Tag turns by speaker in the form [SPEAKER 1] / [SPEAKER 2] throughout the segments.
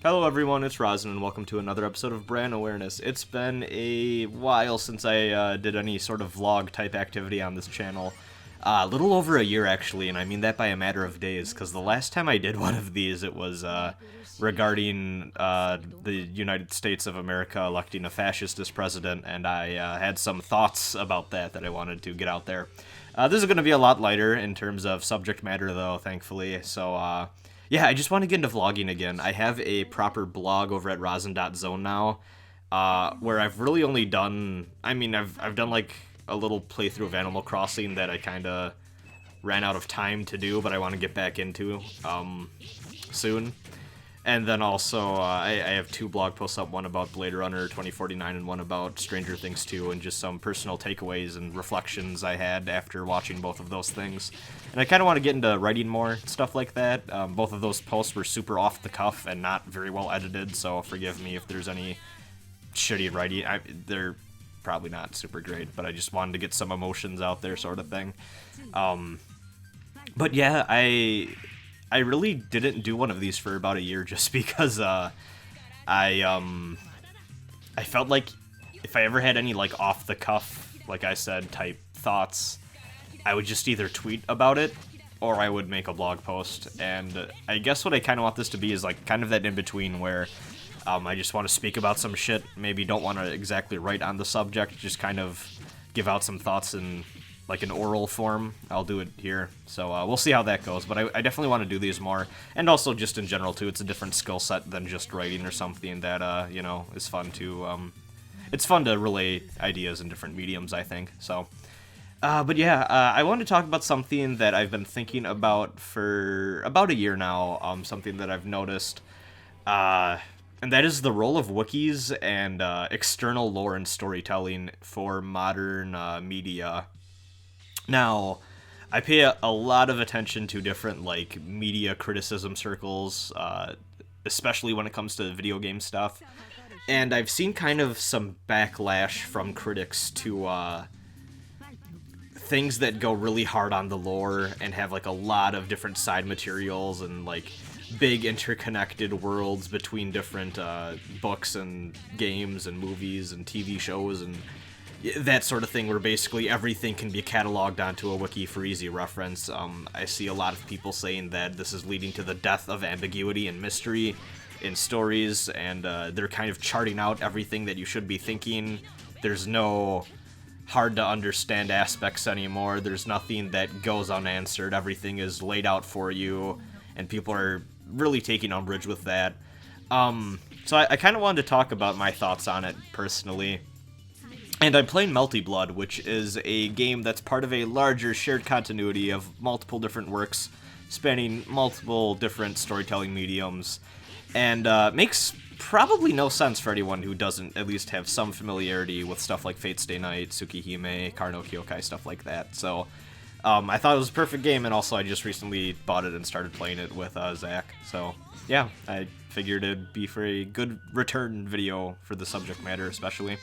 [SPEAKER 1] Hello everyone, it's Rosin, and welcome to another episode of Bran Awareness. It's been a while since I did any sort of vlog-type activity on this channel. A little over a year, actually, and I mean that by a matter of days, because the last time I did one of these, it was regarding the United States of America electing a fascist as president, and I had some thoughts about that I wanted to get out there. This is going to be a lot lighter in terms of subject matter, though, thankfully, so yeah, I just want to get into vlogging again. I have a proper blog over at rosin.zone now, where I've really only done, I've done like a little playthrough of Animal Crossing that I kind of ran out of time to do, but I want to get back into soon. And then also, I have two blog posts up, one about Blade Runner 2049 and one about Stranger Things 2, and just some personal takeaways and reflections I had after watching both of those things. And I kind of want to get into writing more, stuff like that. Both of those posts were super off the cuff and not very well edited, so forgive me if there's any shitty writing. They're probably not super great, but I just wanted to get some emotions out there, sort of thing. But yeah, I really didn't do one of these for about a year just because I felt like if I ever had any like off the cuff, like I said, type thoughts, I would just either tweet about it or I would make a blog post. And I guess what I kind of want this to be is like kind of that in between where I just want to speak about some shit, maybe don't want to exactly write on the subject, just kind of give out some thoughts in like an oral form. I'll do it here, so we'll see how that goes, but I definitely want to do these more, and also just in general too, it's a different skill set than just writing or something that, you know, is fun to, it's fun to relay ideas in different mediums, I think, so, but yeah, I wanted to talk about something that I've been thinking about for about a year now, something that I've noticed, and that is the role of wikis and external lore and storytelling for modern media. Now, I pay a lot of attention to different, like, media criticism circles, especially when it comes to video game stuff, and I've seen kind of some backlash from critics to, things that go really hard on the lore and have, like, a lot of different side materials and, like, big interconnected worlds between different, books and games and movies and TV shows and that sort of thing, where basically everything can be cataloged onto a wiki for easy reference. I see a lot of people saying that this is leading to the death of ambiguity and mystery in stories, and they're kind of charting out everything that you should be thinking. There's no hard-to-understand aspects anymore. There's nothing that goes unanswered. Everything is laid out for you, and people are really taking umbrage with that. So I kind of wanted to talk about my thoughts on it, personally. And I'm playing Melty Blood, which is a game that's part of a larger shared continuity of multiple different works spanning multiple different storytelling mediums, and makes probably no sense for anyone who doesn't at least have some familiarity with stuff like Fate Stay Night, Tsukihime, Kar no Kyokai, stuff like that. So I thought it was a perfect game, and also I just recently bought it and started playing it with Zach. So yeah, I figured it'd be for a good return video for the subject matter, especially.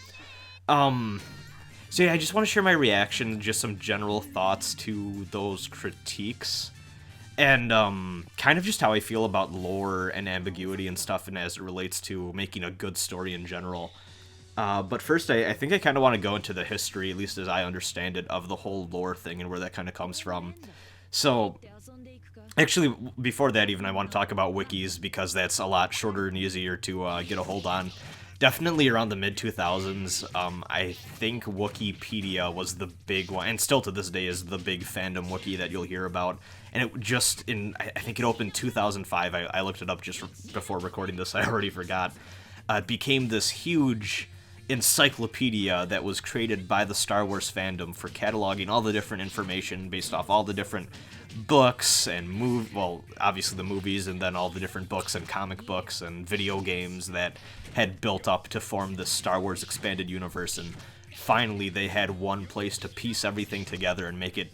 [SPEAKER 1] So yeah, I just want to share my reaction, just some general thoughts to those critiques, and, kind of just how I feel about lore and ambiguity and stuff, and as it relates to making a good story in general. But first, I think I kind of want to go into the history, at least as I understand it, of the whole lore thing and where that kind of comes from. So, actually, before that even, I want to talk about wikis, because that's a lot shorter and easier to get a hold on. Definitely around the mid-2000s, I think Wikipedia was the big one, and still to this day is the big fandom wiki that you'll hear about. And it just, I think it opened 2005, I looked it up just before recording this, I already forgot. It became this huge encyclopedia that was created by the Star Wars fandom for cataloging all the different information based off all the different books and well, obviously the movies, and then all the different books and comic books and video games that had built up to form this Star Wars expanded universe. And finally they had one place to piece everything together and make it,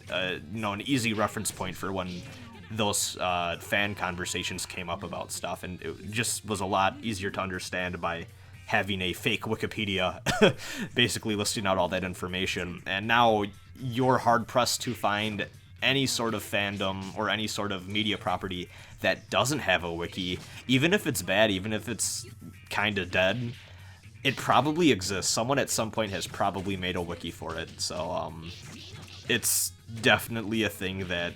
[SPEAKER 1] you know, an easy reference point for when those fan conversations came up about stuff, and it just was a lot easier to understand by having a fake Wikipedia basically listing out all that information. And now you're hard-pressed to find any sort of fandom or any sort of media property that doesn't have a wiki, even if it's bad, even if it's kind of dead, it probably exists. Someone at some point has probably made a wiki for it, so it's definitely a thing that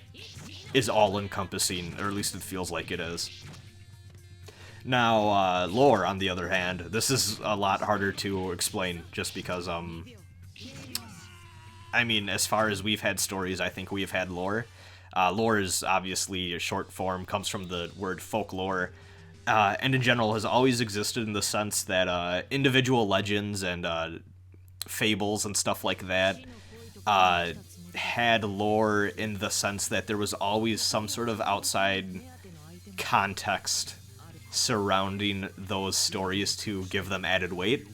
[SPEAKER 1] is all-encompassing, or at least it feels like it is. Now, lore, on the other hand, this is a lot harder to explain, just because, I mean, as far as we've had stories, I think we've had lore. Lore is obviously a short form, comes from the word folklore, and in general has always existed in the sense that individual legends and fables and stuff like that had lore in the sense that there was always some sort of outside context surrounding those stories to give them added weight.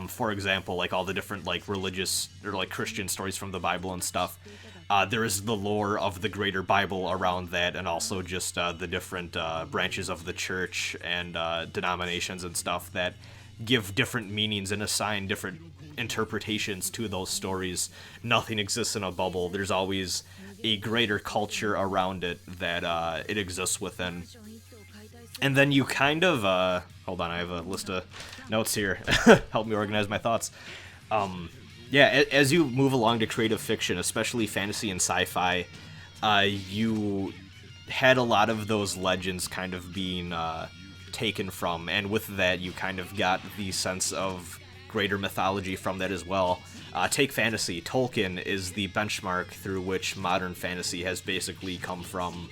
[SPEAKER 1] For example, like all the different like religious or like Christian stories from the Bible and stuff, there is the lore of the greater Bible around that, and also just the different branches of the church and denominations and stuff that give different meanings and assign different interpretations to those stories. Nothing exists in a bubble. There's always a greater culture around it that it exists within. And then you kind of, hold on, I have a list of notes here. Help me organize my thoughts. Yeah, as you move along to creative fiction, especially fantasy and sci-fi, you had a lot of those legends kind of being taken from, and with that you kind of got the sense of greater mythology from that as well. Take fantasy. Tolkien is the benchmark through which modern fantasy has basically come from.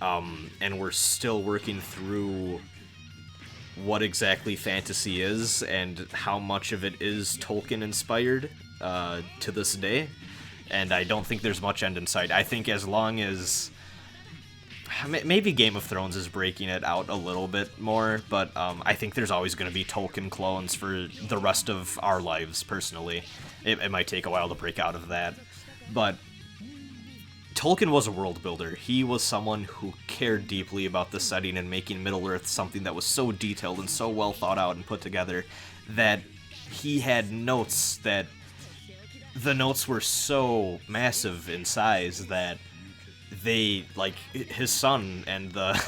[SPEAKER 1] And we're still working through what exactly fantasy is and how much of it is Tolkien inspired to this day. And I don't think there's much end in sight. I think as long as maybe Game of Thrones is breaking it out a little bit more, but I think there's always going to be Tolkien clones for the rest of our lives, personally. It might take a while to break out of that, but Tolkien was a world builder. He was someone who cared deeply about the setting and making Middle-earth something that was so detailed and so well thought out and put together that he had notes that the notes were so massive in size that they, like, his son and the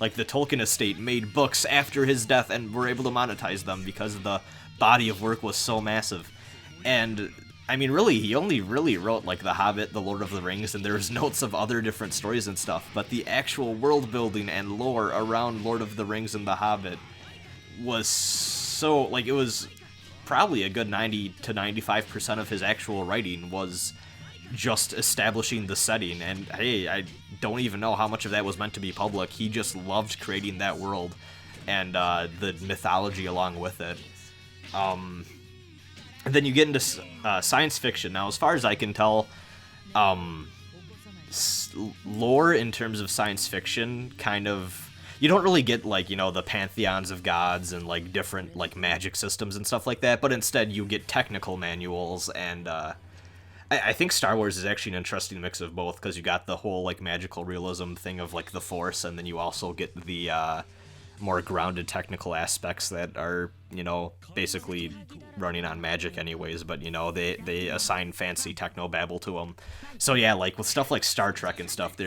[SPEAKER 1] like the Tolkien estate made books after his death and were able to monetize them because the body of work was so massive. And I mean, really, he only really wrote, like, The Hobbit, The Lord of the Rings, and there's notes of other different stories and stuff, but the actual world building and lore around Lord of the Rings and The Hobbit was so, like, it was probably a good 90 to 95% of his actual writing was just establishing the setting, and hey, I don't even know how much of that was meant to be public. He just loved creating that world and the mythology along with it. And then you get into science fiction. Now, as far as I can tell, lore in terms of science fiction kind of... You don't really get, like, you know, the pantheons of gods and, like, different, like, magic systems and stuff like that, but instead you get technical manuals, and I think Star Wars is actually an interesting mix of both, because you got the whole, like, magical realism thing of, like, the Force, and then you also get the more grounded technical aspects that are, you know, basically running on magic anyways, but, you know, they assign fancy techno-babble to them. So yeah, like, with stuff like Star Trek and stuff,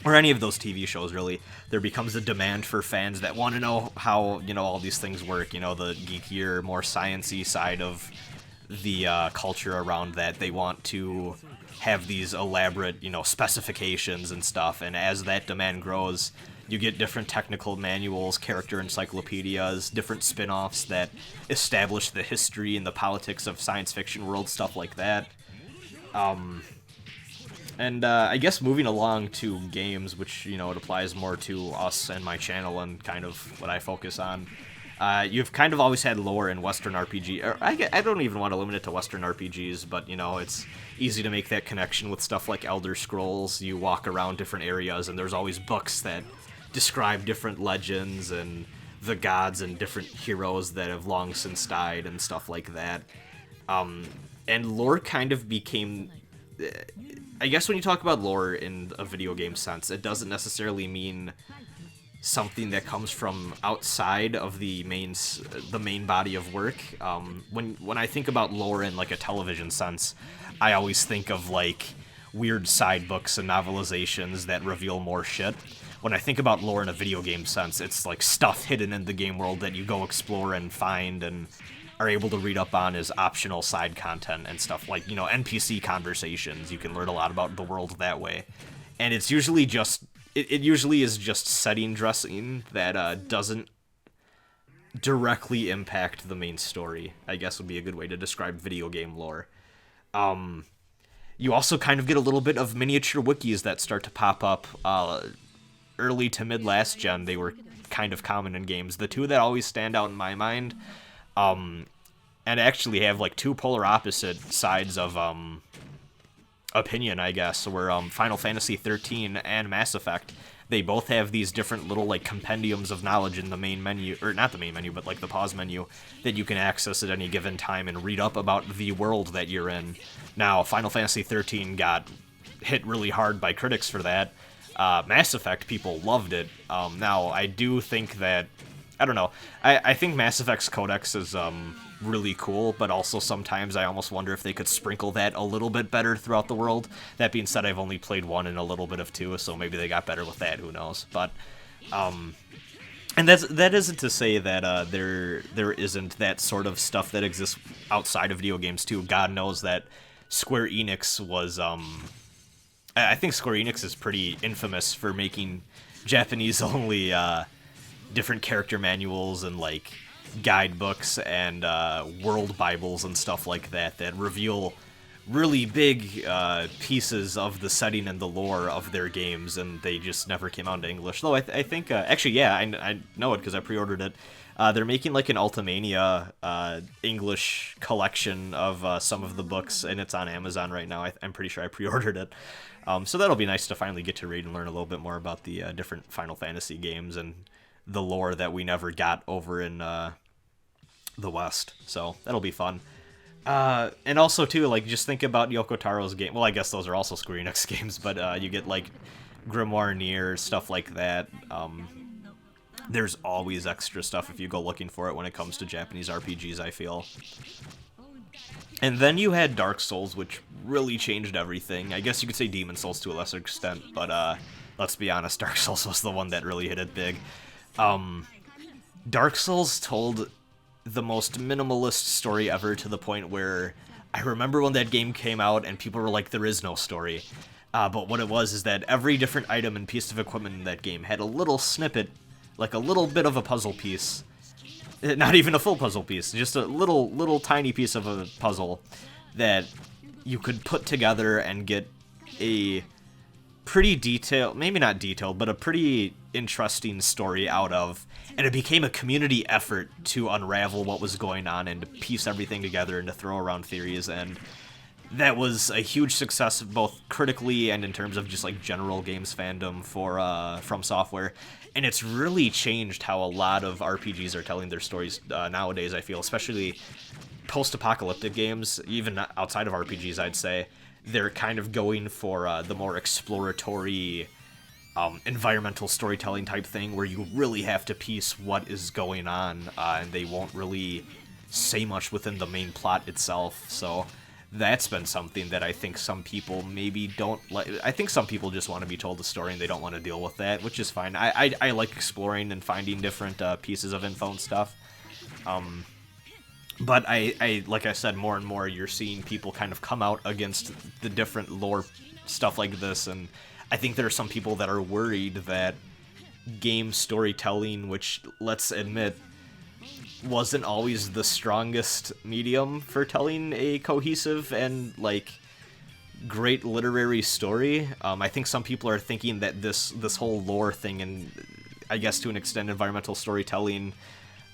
[SPEAKER 1] or any of those TV shows, really, there becomes a demand for fans that want to know how, you know, all these things work, you know, the geekier, more science-y side of the culture around that. They want to have these elaborate, you know, specifications and stuff, and as that demand grows, you get different technical manuals, character encyclopedias, different spin-offs that establish the history and the politics of science fiction world, stuff like that. And I guess moving along to games, which, you know, it applies more to us and my channel and kind of what I focus on. You've kind of always had lore in Western RPG. Or I don't even want to limit it to Western RPGs, but, you know, it's easy to make that connection with stuff like Elder Scrolls. You walk around different areas, and there's always books that describe different legends and the gods and different heroes that have long since died and stuff like that. And lore kind of became... I guess when you talk about lore in a video game sense, it doesn't necessarily mean something that comes from outside of the main body of work. When I think about lore in, like, a television sense, I always think of, like, weird side books and novelizations that reveal more shit. When I think about lore in a video game sense, it's like stuff hidden in the game world that you go explore and find and are able to read up on as optional side content and stuff like, you know, NPC conversations. You can learn a lot about the world that way. And it's usually just, it usually is just setting dressing that doesn't directly impact the main story, I guess would be a good way to describe video game lore. You also kind of get a little bit of miniature wikis that start to pop up early to mid last gen. They were kind of common in games. The two that always stand out in my mind, and actually have like two polar opposite sides of opinion, I guess, were Final Fantasy 13 and Mass Effect. They both have these different little like compendiums of knowledge in the main menu, or not the main menu, but like the pause menu, that you can access at any given time and read up about the world that you're in. Now, Final Fantasy 13 got hit really hard by critics for that. Mass Effect, people loved it. Now, I do think that, I don't know, I think Mass Effect's codex is really cool, but also sometimes I almost wonder if they could sprinkle that a little bit better throughout the world. That being said, I've only played 1 and a little bit of 2, so maybe they got better with that, who knows. But, and that isn't to say that there isn't that sort of stuff that exists outside of video games too. God knows that Square Enix was, I think Square Enix is pretty infamous for making Japanese-only different character manuals and, like, guidebooks and world bibles and stuff like that that reveal really big pieces of the setting and the lore of their games, and they just never came out into English. Though I think, actually, yeah, I know it because I pre-ordered it. They're making like an Ultimania English collection of some of the books, and it's on Amazon right now. I'm pretty sure I pre-ordered it. So that'll be nice to finally get to read and learn a little bit more about the different Final Fantasy games and the lore that we never got over in the West. So that'll be fun. And also, too, like, just think about Yoko Taro's game. Well, I guess those are also Square Enix games, but you get, like, Grimoire Nier, stuff like that. There's always extra stuff if you go looking for it when it comes to Japanese RPGs, I feel. And then you had Dark Souls, which really changed everything. I guess you could say Demon Souls to a lesser extent, but let's be honest, Dark Souls was the one that really hit it big. Dark Souls told the most minimalist story ever, to the point where I remember when that game came out and people were like, there is no story. But what it was is that every different item and piece of equipment in that game had a little snippet, like a little bit of a puzzle piece. Not even a full puzzle piece, just a little tiny piece of a puzzle that you could put together and get a pretty detailed, maybe not detailed, but a pretty interesting story out of. And it became a community effort to unravel what was going on and to piece everything together and to throw around theories. And that was a huge success, both critically and in terms of just like general games fandom for From Software. And it's really changed how a lot of RPGs are telling their stories nowadays, I feel, especially post-apocalyptic games, even outside of RPGs, I'd say. They're kind of going for the more exploratory, environmental storytelling type thing, where you really have to piece what is going on, and they won't really say much within the main plot itself. So that's been something that I think some people maybe don't like. I think some people just want to be told the story and they don't want to deal with that, which is fine. I like exploring and finding different pieces of info and stuff. But I like I said, more and more you're seeing people kind of come out against the different lore stuff like this, and I think there are some people that are worried that game storytelling, which, let's admit, wasn't always the strongest medium for telling a cohesive and, like, great literary story. I think some people are thinking that this whole lore thing, and I guess to an extent environmental storytelling,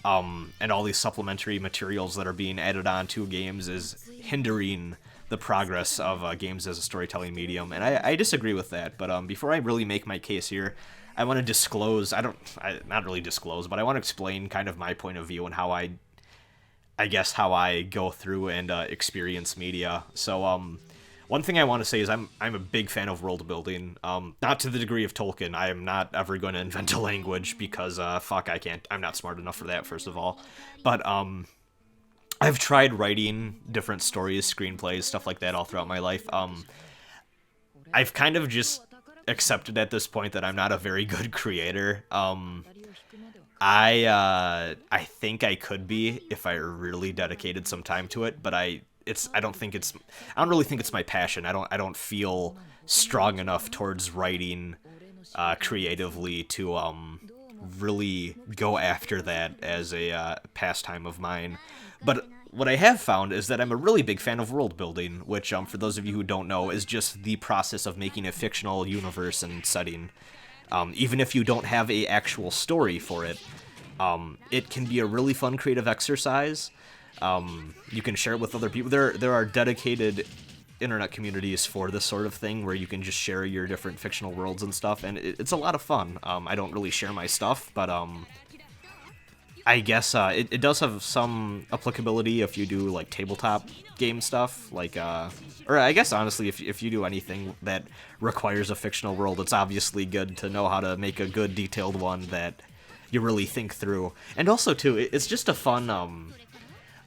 [SPEAKER 1] and all these supplementary materials that are being added on to games is hindering the progress of games as a storytelling medium, and I disagree with that. But before I really make my case here, I want to disclose, not really disclose, but I want to explain kind of my point of view and how I guess how I go through and experience media. So one thing I want to say is I'm a big fan of world building, not to the degree of Tolkien. I am not ever going to invent a language because fuck, I can't. I'm not smart enough for that, first of all. But I've tried writing different stories, screenplays, stuff like that all throughout my life. I've kind of just accepted at this point that I'm not a very good creator. I think I could be if I really dedicated some time to it, but I don't think it's I don't really think it's my passion. I don't feel strong enough towards writing creatively to really go after that as a pastime of mine. But what I have found is that I'm a really big fan of world building, which, for those of you who don't know, is just the process of making a fictional universe and setting. Even if you don't have a actual story for it, it can be a really fun creative exercise. You can share it with other people. There are dedicated internet communities for this sort of thing where you can just share your different fictional worlds and stuff, and it's a lot of fun. I don't really share my stuff, but I guess it does have some applicability if you do like tabletop game stuff, like or I guess honestly if you do anything that requires a fictional world, it's obviously good to know how to make a good detailed one that you really think through. And also too, it's just a fun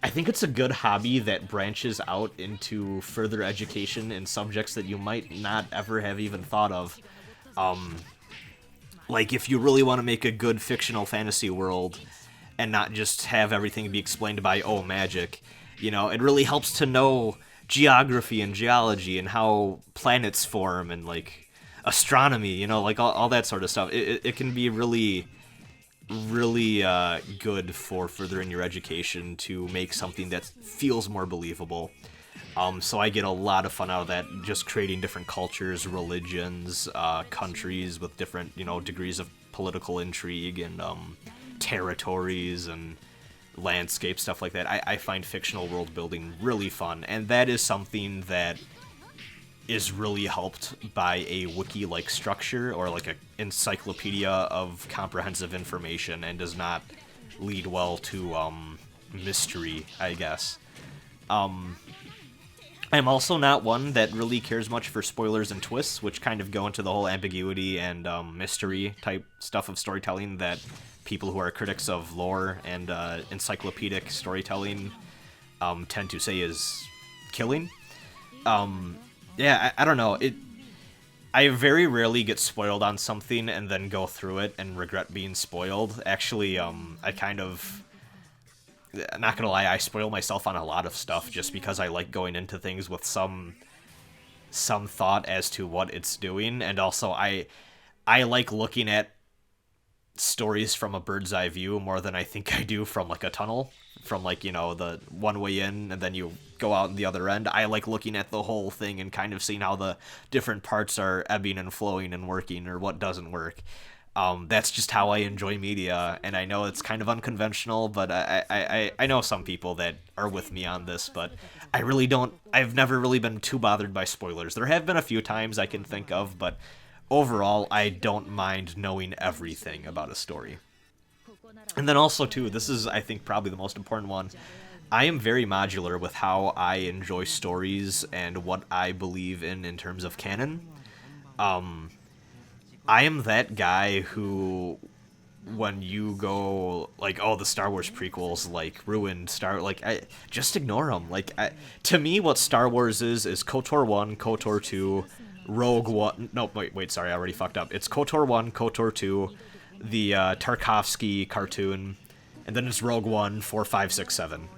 [SPEAKER 1] I think it's a good hobby that branches out into further education in subjects that you might not ever have even thought of. Like if you really want to make a good fictional fantasy world and not just have everything be explained by, oh, magic, it really helps to know geography and geology and how planets form and like astronomy, like all that sort of stuff. It can be really good for furthering your education to make something that feels more believable. So I get a lot of fun out of that, just creating different cultures, religions, countries with different, degrees of political intrigue and territories and landscape, stuff like that. I find fictional world building really fun, and that is something that is really helped by a wiki-like structure or like an encyclopedia of comprehensive information, and does not lead well to mystery, I guess. I'm also not one that really cares much for spoilers and twists, which kind of go into the whole ambiguity and mystery type stuff of storytelling that people who are critics of lore and encyclopedic storytelling tend to say is killing. Yeah, I don't know. I very rarely get spoiled on something and then go through it and regret being spoiled. Actually, I kind of... Not gonna lie, I spoil myself on a lot of stuff just because I like going into things with some thought as to what it's doing, and also I like looking at stories from a bird's eye view more than I think I do from like a tunnel, from like, the one way in and then you go out the other end. I like looking at the whole thing and kind of seeing how the different parts are ebbing and flowing and working, or what doesn't work. That's just how I enjoy media, and I know it's kind of unconventional, but I know some people that are with me on this, but I've never really been too bothered by spoilers. There have been a few times I can think of, but overall, I don't mind knowing everything about a story. And then also, too, this is, I think, probably the most important one. I am very modular with how I enjoy stories and what I believe in terms of canon. I am that guy who, when you go, like, oh, the Star Wars prequels, like, ruined just ignore them. To me, what Star Wars is KOTOR 1, KOTOR 2, Rogue One. No, wait, sorry, I already fucked up. It's KOTOR 1, KOTOR 2, the Tarkovsky cartoon, and then it's Rogue One, 4, 5, 6, 7.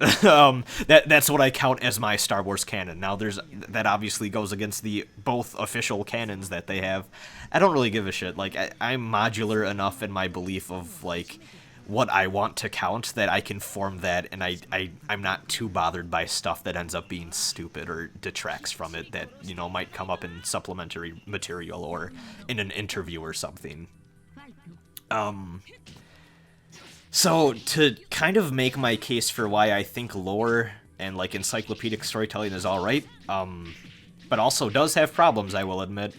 [SPEAKER 1] That's what I count as my Star Wars canon. Now, that obviously goes against the both official canons that they have. I don't really give a shit. Like, I'm modular enough in my belief of, like, what I want to count that I can form that, and I'm not too bothered by stuff that ends up being stupid or detracts from it that, might come up in supplementary material or in an interview or something. So, to kind of make my case for why I think lore and, like, encyclopedic storytelling is alright, but also does have problems, I will admit,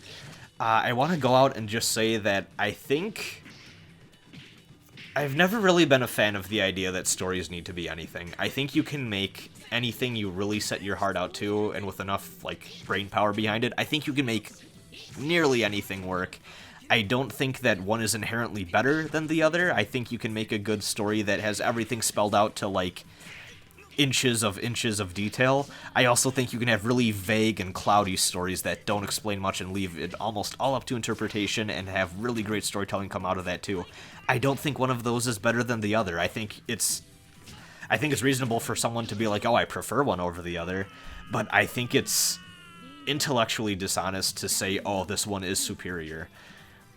[SPEAKER 1] I want to go out and just say that I think I've never really been a fan of the idea that stories need to be anything. I think you can make anything you really set your heart out to, and with enough, like, brain power behind it, I think you can make nearly anything work. I don't think that one is inherently better than the other. I think you can make a good story that has everything spelled out to, like, inches of detail. I also think you can have really vague and cloudy stories that don't explain much and leave it almost all up to interpretation and have really great storytelling come out of that too. I don't think one of those is better than the other. I think it's reasonable for someone to be like, oh, I prefer one over the other, but I think it's intellectually dishonest to say, oh, this one is superior.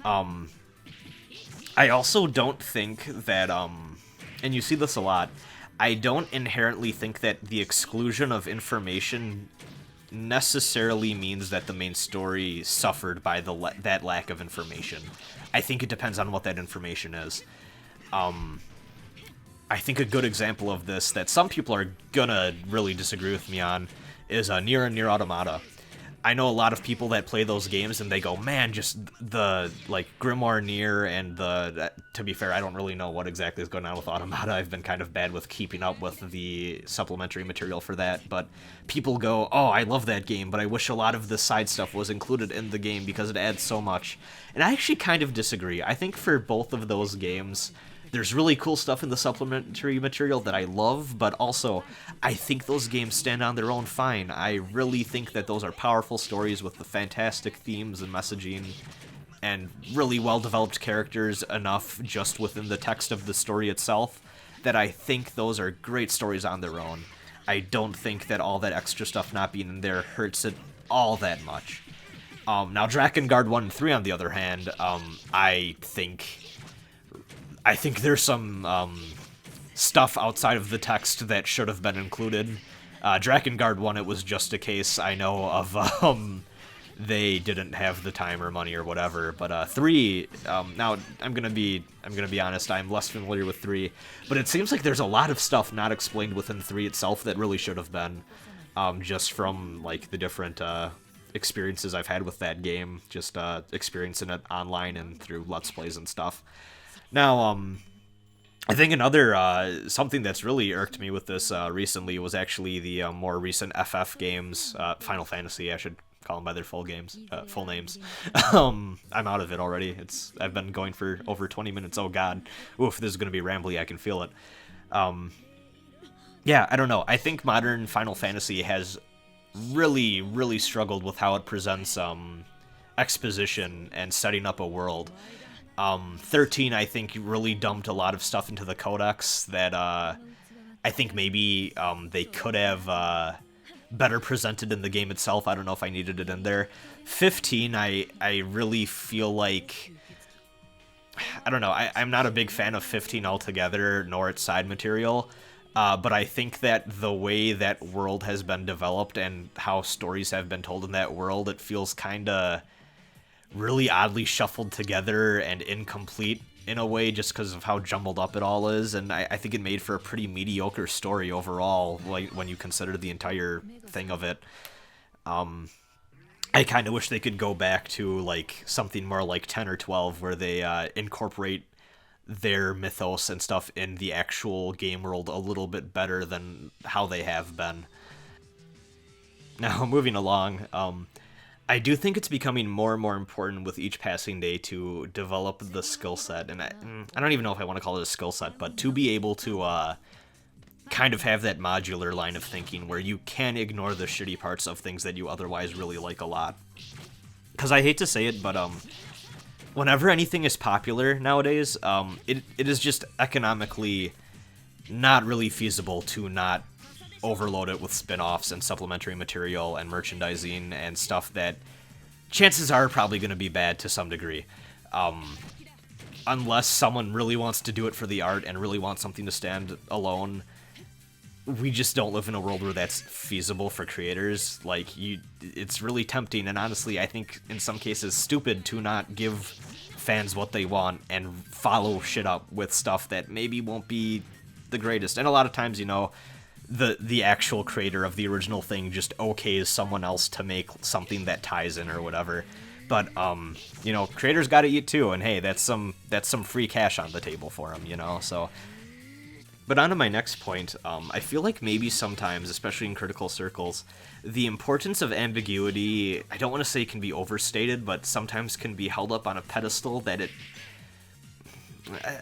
[SPEAKER 1] I also don't think that, and you see this a lot, I don't inherently think that the exclusion of information necessarily means that the main story suffered by that lack of information. I think it depends on what that information is. I think a good example of this that some people are gonna really disagree with me on is Nier and Nier Automata. I know a lot of people that play those games and they go, man, just the, like, Grimoire Nier and to be fair, I don't really know what exactly is going on with Automata. I've been kind of bad with keeping up with the supplementary material for that, but people go, oh, I love that game, but I wish a lot of the side stuff was included in the game because it adds so much. And I actually kind of disagree. I think for both of those games, there's really cool stuff in the supplementary material that I love, but also, I think those games stand on their own fine. I really think that those are powerful stories with the fantastic themes and messaging, and really well-developed characters enough just within the text of the story itself, that I think those are great stories on their own. I don't think that all that extra stuff not being in there hurts it all that much. Now, Drakengard 1 and 3, on the other hand, I think there's some stuff outside of the text that should have been included. Drakengard 1, it was just a case, I know, of they didn't have the time or money or whatever. But 3, now I'm gonna be honest, I'm less familiar with 3, but it seems like there's a lot of stuff not explained within 3 itself that really should have been, just from like the different experiences I've had with that game, just experiencing it online and through Let's Plays and stuff. Now, I think another, something that's really irked me with this recently was actually the more recent FF games, Final Fantasy, I should call them by their full names. I'm out of it already. I've been going for over 20 minutes, oh god. Oof, this is going to be rambly, I can feel it. Yeah, I don't know. I think modern Final Fantasy has really, really struggled with how it presents exposition and setting up a world. 13, I think, really dumped a lot of stuff into the codex that I think maybe they could have better presented in the game itself. I don't know if I needed it in there. 15, I really feel like... I don't know, I'm not a big fan of 15 altogether, nor its side material, but I think that the way that world has been developed and how stories have been told in that world, it feels kinda really oddly shuffled together and incomplete in a way just because of how jumbled up it all is, and I think it made for a pretty mediocre story overall, like when you consider the entire thing of it. I kind of wish they could go back to like something more like 10 or 12 where they incorporate their mythos and stuff in the actual game world a little bit better than how they have been. Now, moving along, I do think it's becoming more and more important with each passing day to develop the skill set, and I don't even know if I want to call it a skill set, but to be able to kind of have that modular line of thinking where you can ignore the shitty parts of things that you otherwise really like a lot. Because I hate to say it, but whenever anything is popular nowadays, it is just economically not really feasible to not overload it with spin-offs and supplementary material and merchandising and stuff that chances are probably going to be bad to some degree. Unless someone really wants to do it for the art and really wants something to stand alone, we just don't live in a world where that's feasible for creators. Like, it's really tempting, and honestly, I think in some cases stupid to not give fans what they want and follow shit up with stuff that maybe won't be the greatest. And a lot of times, you know, the actual creator of the original thing just okays someone else to make something that ties in or whatever. But, you know, creators gotta eat too, and hey, that's some free cash on the table for them, you know, so... But on to my next point, I feel like maybe sometimes, especially in critical circles, the importance of ambiguity, I don't want to say can be overstated, but sometimes can be held up on a pedestal that it...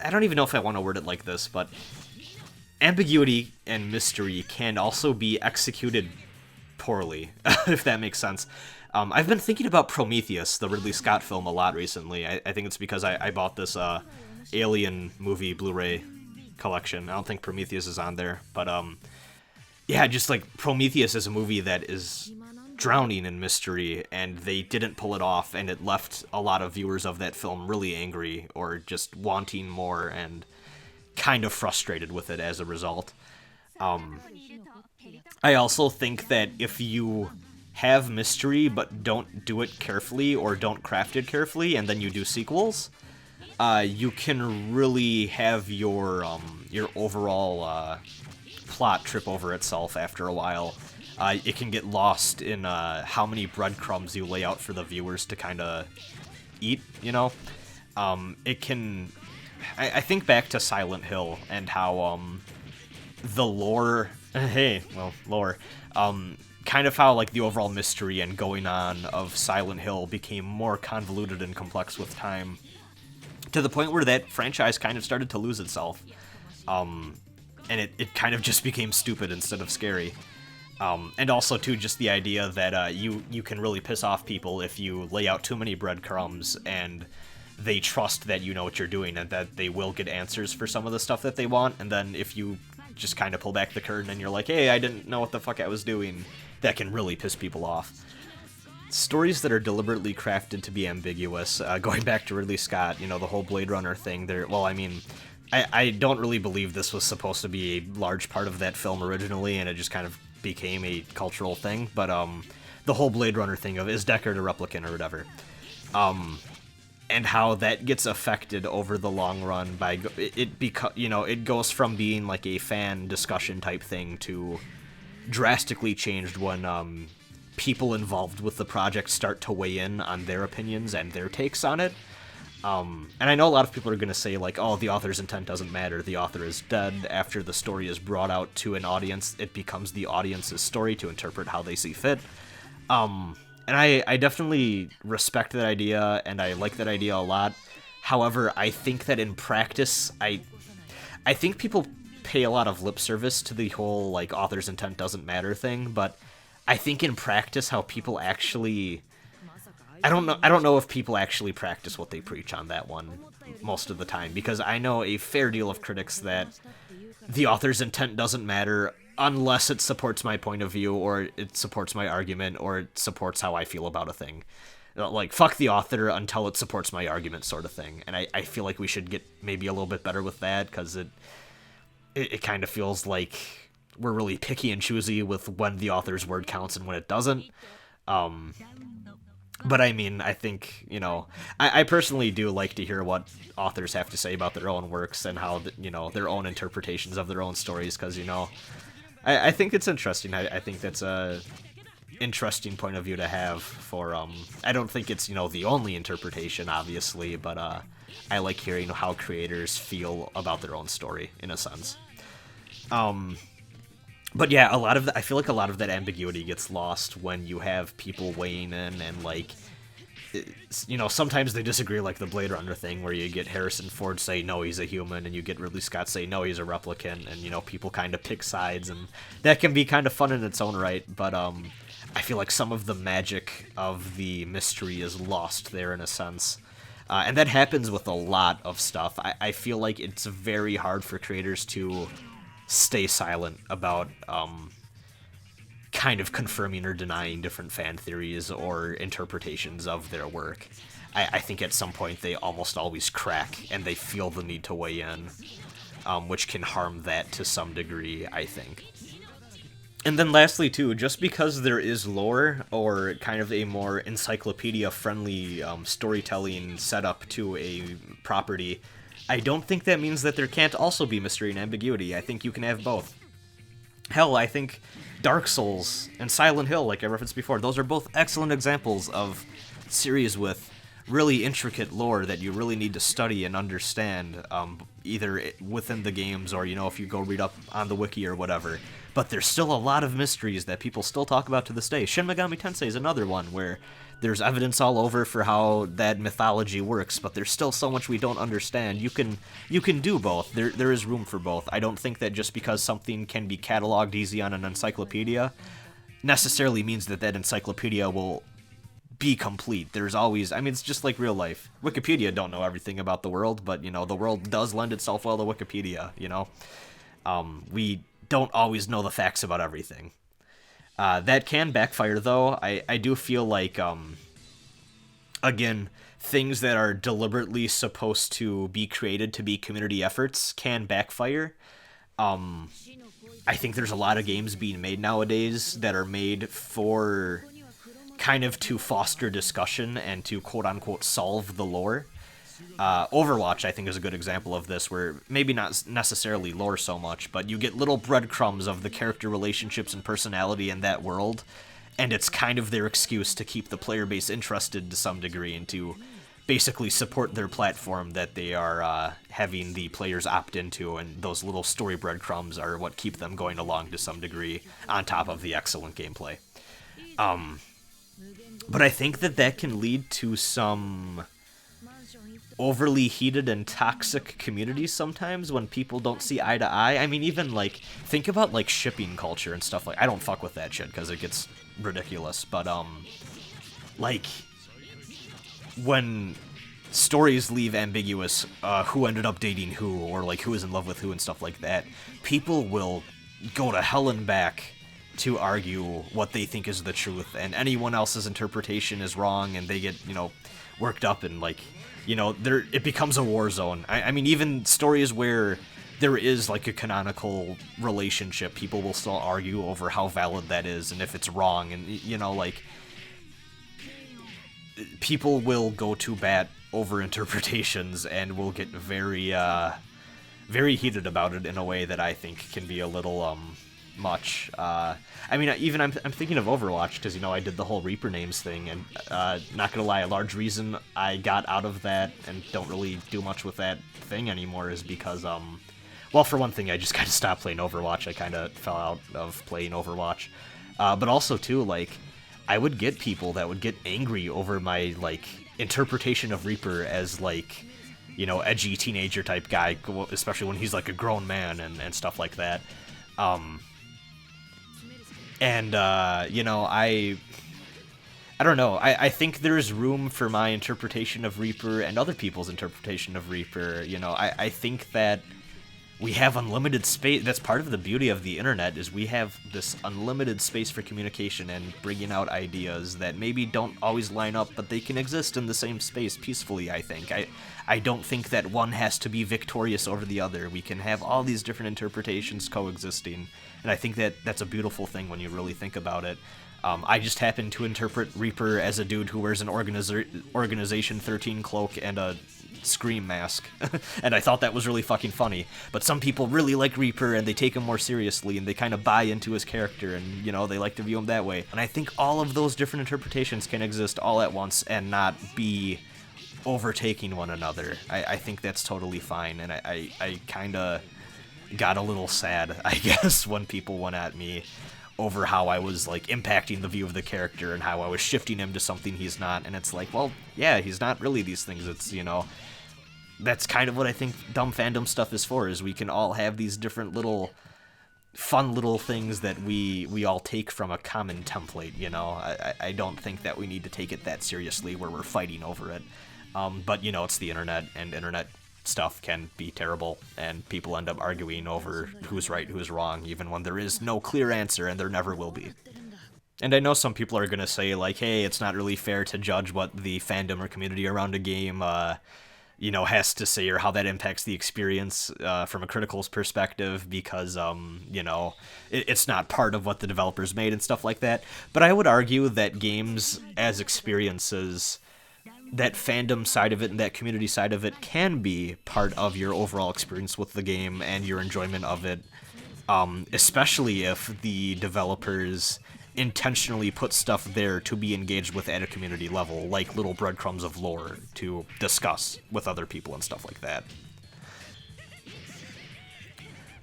[SPEAKER 1] I don't even know if I want to word it like this, but ambiguity and mystery can also be executed poorly, if that makes sense. I've been thinking about Prometheus, the Ridley Scott film, a lot recently. I think it's because I bought this Alien movie Blu-ray collection. I don't think Prometheus is on there, but yeah, just like Prometheus is a movie that is drowning in mystery, and they didn't pull it off, and it left a lot of viewers of that film really angry or just wanting more and kind of frustrated with it as a result. I also think that if you have mystery but don't do it carefully or don't craft it carefully, and then you do sequels, you can really have your overall plot trip over itself after a while. It can get lost in how many breadcrumbs you lay out for the viewers to kind of eat, you know? It can... I think back to Silent Hill and how the lore... lore. Kind of how like the overall mystery and going on of Silent Hill became more convoluted and complex with time, to the point where that franchise kind of started to lose itself. And it kind of just became stupid instead of scary. And also, too, just the idea that you can really piss off people if you lay out too many breadcrumbs and they trust that you know what you're doing and that they will get answers for some of the stuff that they want, and then if you just kind of pull back the curtain and you're like, hey, I didn't know what the fuck I was doing, that can really piss people off. Stories that are deliberately crafted to be ambiguous, going back to Ridley Scott, you know, the whole Blade Runner thing, I don't really believe this was supposed to be a large part of that film originally, and it just kind of became a cultural thing, but the whole Blade Runner thing of, is Deckard a replicant or whatever, and how that gets affected over the long run by it goes from being like a fan discussion type thing to drastically changed when people involved with the project start to weigh in on their opinions and their takes on it. And I know a lot of people are going to say, like, oh, the author's intent doesn't matter, the author is dead. After the story is brought out to an audience, it becomes the audience's story to interpret how they see fit. And I definitely respect that idea, and I like that idea a lot. However, I think that in practice, I think people pay a lot of lip service to the whole, like, author's intent doesn't matter thing, but I think in practice how people actually... I don't know if people actually practice what they preach on that one most of the time, because I know a fair deal of critics that the author's intent doesn't matter unless it supports my point of view, or it supports my argument, or it supports how I feel about a thing. Like, fuck the author until it supports my argument sort of thing. And I feel like we should get maybe a little bit better with that, because it kind of feels like we're really picky and choosy with when the author's word counts and when it doesn't. But I mean, I think, you know, I personally do like to hear what authors have to say about their own works and how, you know, their own interpretations of their own stories, because, you know, I think it's interesting. I think that's a interesting point of view to have for, I don't think it's, you know, the only interpretation, obviously, but I like hearing how creators feel about their own story, in a sense. But yeah, I feel like a lot of that ambiguity gets lost when you have people weighing in and, like, you know, sometimes they disagree, like the Blade Runner thing, where you get Harrison Ford say, no, he's a human, and you get Ridley Scott say, no, he's a replicant, and, you know, people kind of pick sides, and that can be kind of fun in its own right, but, I feel like some of the magic of the mystery is lost there, in a sense. And that happens with a lot of stuff. I feel like it's very hard for creators to stay silent about kind of confirming or denying different fan theories or interpretations of their work. I think at some point they almost always crack and they feel the need to weigh in, which can harm that to some degree, I think. And then lastly, too, just because there is lore or kind of a more encyclopedia-friendly storytelling setup to a property, I don't think that means that there can't also be mystery and ambiguity. I think you can have both. Hell, I think Dark Souls and Silent Hill, like I referenced before, those are both excellent examples of series with really intricate lore that you really need to study and understand, either within the games or, if you go read up on the wiki or whatever. But there's still a lot of mysteries that people still talk about to this day. Shin Megami Tensei is another one where there's evidence all over for how that mythology works, but there's still so much we don't understand. You can do both. There is room for both. I don't think that just because something can be cataloged easy on an encyclopedia necessarily means that that encyclopedia will be complete. There's always, it's just like real life. Wikipedia don't know everything about the world, but, the world does lend itself well to Wikipedia, We don't always know the facts about everything. That can backfire, though. I do feel like, again, things that are deliberately supposed to be created to be community efforts can backfire. I think there's a lot of games being made nowadays that are made for kind of to foster discussion and to quote-unquote solve the lore. Overwatch, I think, is a good example of this, where maybe not necessarily lore so much, but you get little breadcrumbs of the character relationships and personality in that world, and it's kind of their excuse to keep the player base interested to some degree and to basically support their platform that they are having the players opt into, and those little story breadcrumbs are what keep them going along to some degree, on top of the excellent gameplay. But I think that can lead to some overly heated and toxic communities sometimes when people don't see eye to eye. Even, think about, shipping culture and stuff I don't fuck with that shit, because it gets ridiculous, but, when stories leave ambiguous, who ended up dating who, or, who is in love with who and stuff like that, people will go to hell and back to argue what they think is the truth, and anyone else's interpretation is wrong, and they get, worked up and, it becomes a war zone. Even stories where there is, a canonical relationship, people will still argue over how valid that is, and if it's wrong, and, people will go to bat over interpretations, and will get very, very heated about it in a way that I think can be a little, much. I'm thinking of Overwatch, because, I did the whole Reaper names thing, and, not gonna lie, a large reason I got out of that and don't really do much with that thing anymore is because, well, for one thing, I just kind of stopped playing Overwatch. I kind of fell out of playing Overwatch. But also, too, I would get people that would get angry over my, interpretation of Reaper as, edgy teenager type guy, especially when he's, a grown man and stuff like that. I don't know, I think there's room for my interpretation of Reaper and other people's interpretation of Reaper. I think that we have unlimited space. That's part of the beauty of the internet, is we have this unlimited space for communication and bringing out ideas that maybe don't always line up, but they can exist in the same space peacefully, I think. I don't think that one has to be victorious over the other. We can have all these different interpretations coexisting, and I think that that's a beautiful thing when you really think about it. I just happen to interpret Reaper as a dude who wears an Organization 13 cloak and a Scream mask, and I thought that was really fucking funny. But some people really like Reaper, and they take him more seriously, and they kind of buy into his character, and, they like to view him that way. And I think all of those different interpretations can exist all at once and not be overtaking one another. I think that's totally fine, and I kind of got a little sad, I guess, when people went at me over how I was, impacting the view of the character and how I was shifting him to something he's not. And it's well, yeah, he's not really these things. It's, that's kind of what I think dumb fandom stuff is for, is we can all have these different little fun little things that we all take from a common template, I don't think that we need to take it that seriously where we're fighting over it. But, it's the internet, and internet stuff can be terrible, and people end up arguing over who's right, who's wrong, even when there is no clear answer, and there never will be. And I know some people are gonna say, hey, it's not really fair to judge what the fandom or community around a game, has to say, or how that impacts the experience from a critical perspective, because, it's not part of what the developers made and stuff like that. But I would argue that games as experiences, that fandom side of it and that community side of it, can be part of your overall experience with the game and your enjoyment of it, especially if the developers intentionally put stuff there to be engaged with at a community level, like little breadcrumbs of lore to discuss with other people and stuff like that.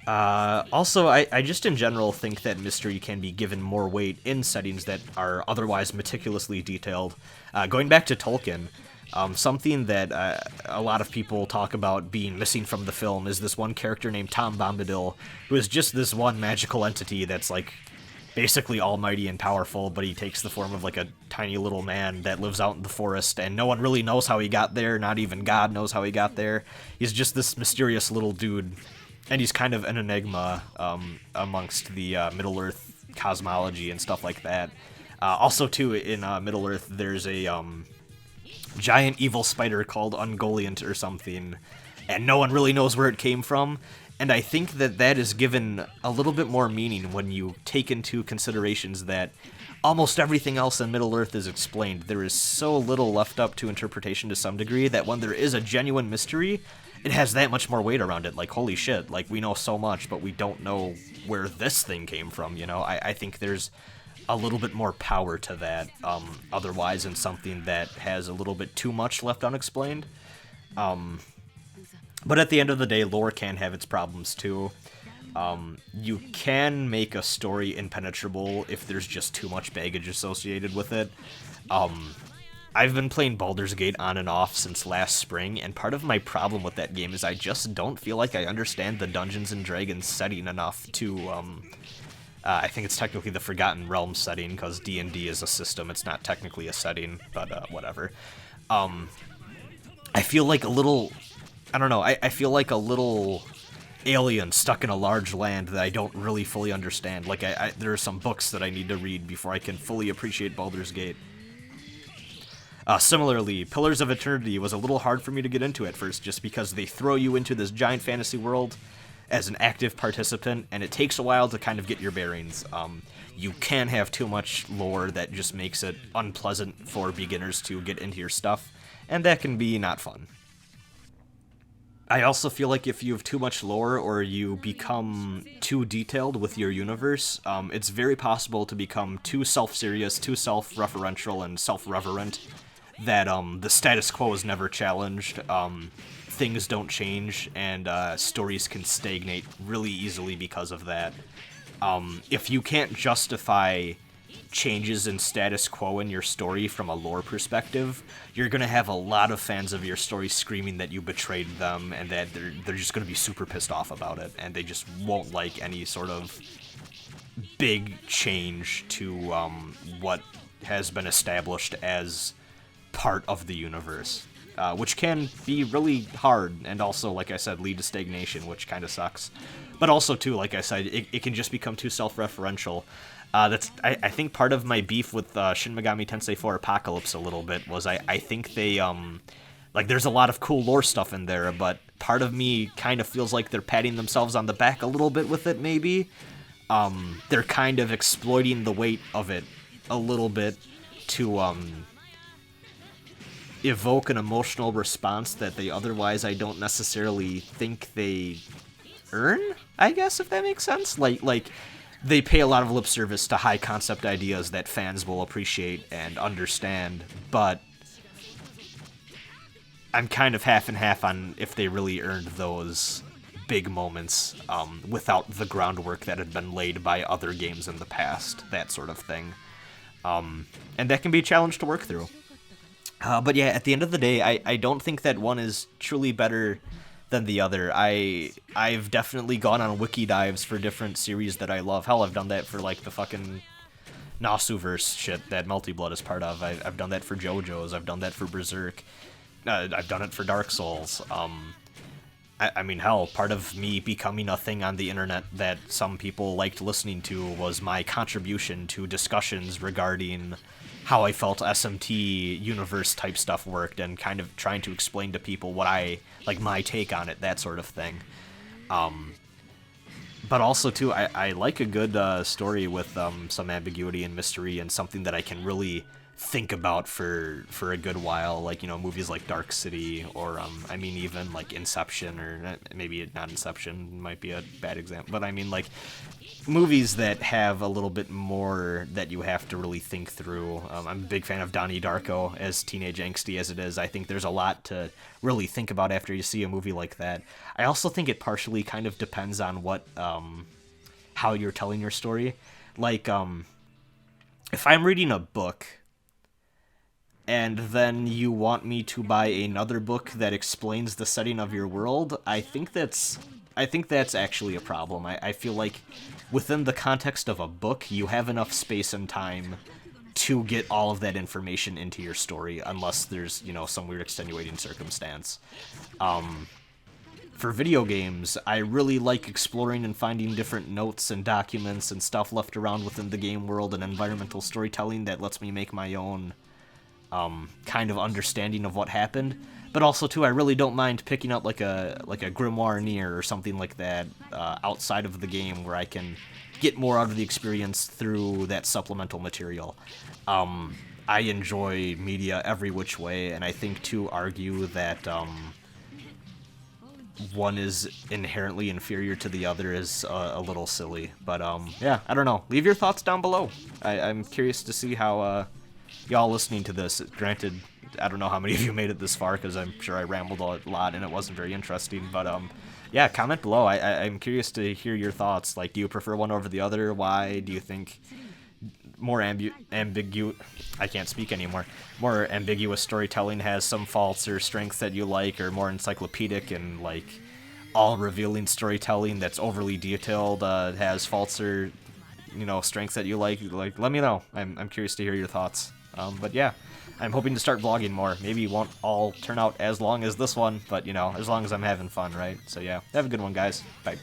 [SPEAKER 1] Also, I just in general think that mystery can be given more weight in settings that are otherwise meticulously detailed. Going back to Tolkien, something that a lot of people talk about being missing from the film is this one character named Tom Bombadil, who is just this one magical entity that's like basically almighty and powerful, but he takes the form of like a tiny little man that lives out in the forest, and no one really knows how he got there, not even God knows how he got there. He's just this mysterious little dude. And he's kind of an enigma amongst the Middle-earth cosmology and stuff like that. Also, too, in Middle-earth, there's a giant evil spider called Ungoliant or something, and no one really knows where it came from. And I think that that is given a little bit more meaning when you take into considerations that almost everything else in Middle-earth is explained. There is so little left up to interpretation to some degree that when there is a genuine mystery, it has that much more weight around it. Like, holy shit, like, we know so much, but we don't know where this thing came from, you know? I think there's a little bit more power to that, otherwise in something that has a little bit too much left unexplained. But at the end of the day, lore can have its problems, too. You can make a story impenetrable if there's just too much baggage associated with it. I've been playing Baldur's Gate on and off since last spring, and part of my problem with that game is I just don't feel like I understand the Dungeons & Dragons setting enough to, I think it's technically the Forgotten Realms setting, because D&D is a system, it's not technically a setting, but whatever. I feel like a little, I don't know, I feel like a little alien stuck in a large land that I don't really fully understand. Like, there are some books that I need to read before I can fully appreciate Baldur's Gate. Similarly, Pillars of Eternity was a little hard for me to get into at first, just because they throw you into this giant fantasy world as an active participant, and it takes a while to kind of get your bearings. You can have too much lore that just makes it unpleasant for beginners to get into your stuff, and that can be not fun. I also feel like if you have too much lore or you become too detailed with your universe, it's very possible to become too self-serious, too self-referential, and self-reverent, that the status quo is never challenged, things don't change, and stories can stagnate really easily because of that. If you can't justify changes in status quo in your story from a lore perspective, you're going to have a lot of fans of your story screaming that you betrayed them, and that they're just going to be super pissed off about it, and they just won't like any sort of big change to what has been established as part of the universe, which can be really hard, and also, like I said, lead to stagnation, which kind of sucks. But also, too, like I said, it can just become too self-referential. I think part of my beef with Shin Megami Tensei 4 Apocalypse a little bit was I think they, like, there's a lot of cool lore stuff in there, but part of me kind of feels like they're patting themselves on the back a little bit with it, maybe. They're kind of exploiting the weight of it a little bit to, evoke an emotional response that they otherwise I don't necessarily think they earn, I guess, if that makes sense. Like they pay a lot of lip service to high concept ideas that fans will appreciate and understand, but I'm kind of half and half on if they really earned those big moments without the groundwork that had been laid by other games in the past, that sort of thing. And that can be a challenge to work through. But yeah, at the end of the day, I don't think that one is truly better than the other. I've definitely gone on wiki dives for different series that I love. Hell, I've done that for, like, the fucking Nasuverse shit that Multi-Blood is part of. I've done that for JoJo's. I've done that for Berserk. I've done it for Dark Souls. I mean, hell, part of me becoming a thing on the internet that some people liked listening to was my contribution to discussions regarding how I felt SMT universe type stuff worked, and kind of trying to explain to people what like my take on it, that sort of thing. But also, too, I like a good story with some ambiguity and mystery, and something that I can really think about for a good while, like, you know, movies like Dark City, or I mean, even like Inception, or maybe not Inception, might be a bad example, but I mean, like, movies that have a little bit more that you have to really think through. I'm a big fan of Donnie Darko, as teenage angsty as it is. I think there's a lot to really think about after you see a movie like that. I also think it partially kind of depends on what how you're telling your story. Like, if I'm reading a book and then you want me to buy another book that explains the setting of your world, I think that's actually a problem. I feel like within the context of a book, you have enough space and time to get all of that information into your story, unless there's, you know, some weird extenuating circumstance. For video games, I really like exploring and finding different notes and documents and stuff left around within the game world, and environmental storytelling that lets me make my own kind of understanding of what happened. But also, too, I really don't mind picking up like a grimoire near or something like that outside of the game, where I can get more out of the experience through that supplemental material. I enjoy media every which way, and I think to argue that one is inherently inferior to the other is a little silly. But yeah, I don't know. Leave your thoughts down below. I'm curious to see how y'all listening to this. Granted, I don't know how many of you made it this far, because I'm sure I rambled a lot and it wasn't very interesting. But yeah, comment below. I'm curious to hear your thoughts. Like, do you prefer one over the other? Why do you think more ambiguous? I can't speak anymore. More ambiguous storytelling has some faults or strengths that you like, or more encyclopedic and like all revealing storytelling that's overly detailed has faults or, you know, strengths that you like? Like, let me know. I'm curious to hear your thoughts. But yeah, I'm hoping to start vlogging more. Maybe it won't all turn out as long as this one, but, you know, as long as I'm having fun, right? So yeah, have a good one, guys. Bye.